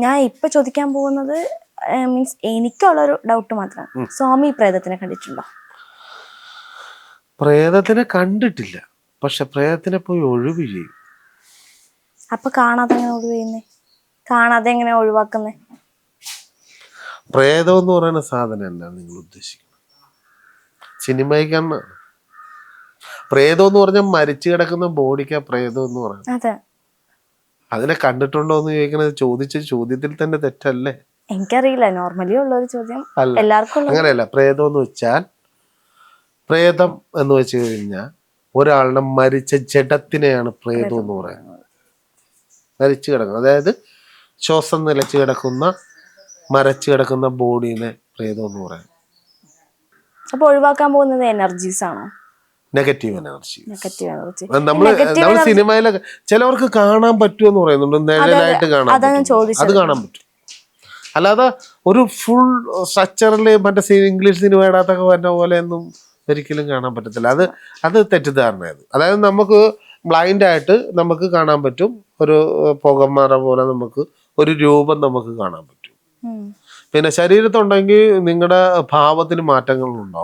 ഞാൻ ഇപ്പൊ ചോദിക്കാൻ പോകുന്നത് മീൻസ് എനിക്കുള്ളൊരു ഡൗട്ട് മാത്രം. സ്വാമി പ്രേതത്തിനെ കണ്ടിട്ടുണ്ടോ? പ്രേതത്തിനെ കണ്ടിട്ടില്ല, പക്ഷെ പ്രേതത്തിനെ പോയി ഒഴിവ് ചെയ്യും. അപ്പൊ കാണാതെ എങ്ങനെ ഒഴിവ് ചെയ്യുന്നേ? കാണാതെ എങ്ങനെ ഒഴിവാക്കുന്നേ? പ്രേതം എന്ന് പറയുന്ന സാധനം എന്താണ് നിങ്ങൾ ഉദ്ദേശിക്കുന്നത്? സിനിമയിൽ കാണുന്ന പ്രേതം എന്ന് പറഞ്ഞാൽ മരിച്ചു കിടക്കുന്ന ബോഡിക്കാ പ്രേതം എന്ന് പറയുന്നത്. അതെ. അതിനെ കണ്ടിട്ടുണ്ടോ എന്ന് ചോദിക്കുന്നത് ചോദിച്ച ചോദ്യത്തിൽ തന്നെ തെറ്റല്ലേ? എനിക്കറിയില്ല, നോർമലി ഉള്ളൊരു ചോദ്യം. അല്ല, എല്ലാവർക്കും അങ്ങനെയല്ല. പ്രേതം എന്ന് വെച്ചാൽ, പ്രേതം എന്ന് വെച്ച് കഴിഞ്ഞാൽ ഒരാളുടെ മരിച്ച ജഡത്തിനെയാണ് പ്രേതം എന്ന് പറയുന്നത്. മരിച്ചു കിടക്കുന്നത്, അതായത് ശ്വാസം നിലച്ചു കിടക്കുന്ന മരച്ചു കിടക്കുന്ന ബോഡീനെ പ്രേതം എന്ന് പറയുന്നത്. അപ്പൊ ഒഴിവാക്കാൻ പോകുന്നത് എനർജീസ് ആണോ? Negative energy. നെഗറ്റീവ് എനർജി നമ്മൾ സിനിമയിലൊക്കെ ചിലവർക്ക് കാണാൻ പറ്റുമെന്ന് പറയുന്നുണ്ട്, നിഴലായിട്ട് കാണാൻ പറ്റും, അത് കാണാൻ പറ്റും. അല്ലാതെ ഒരു ഫുൾ സ്ട്രക്ചറിൽ മറ്റേ ഇംഗ്ലീഷ് സിനിമ ഇടാത്തൊക്കെ വരുന്ന പോലെ ഒന്നും ഒരിക്കലും കാണാൻ പറ്റത്തില്ല. അത് തെറ്റിദ്ധാരണയത്. അതായത് നമുക്ക് ബ്ലൈൻഡ് ആയിട്ട് നമുക്ക് കാണാൻ പറ്റും, ഒരു പുകമറ പോലെ നമുക്ക് ഒരു രൂപം നമുക്ക് കാണാൻ പറ്റും. പിന്നെ ശരീരത്തുണ്ടെങ്കിൽ നിങ്ങളുടെ ഭാവത്തിന് മാറ്റങ്ങൾ ഉണ്ടാവും.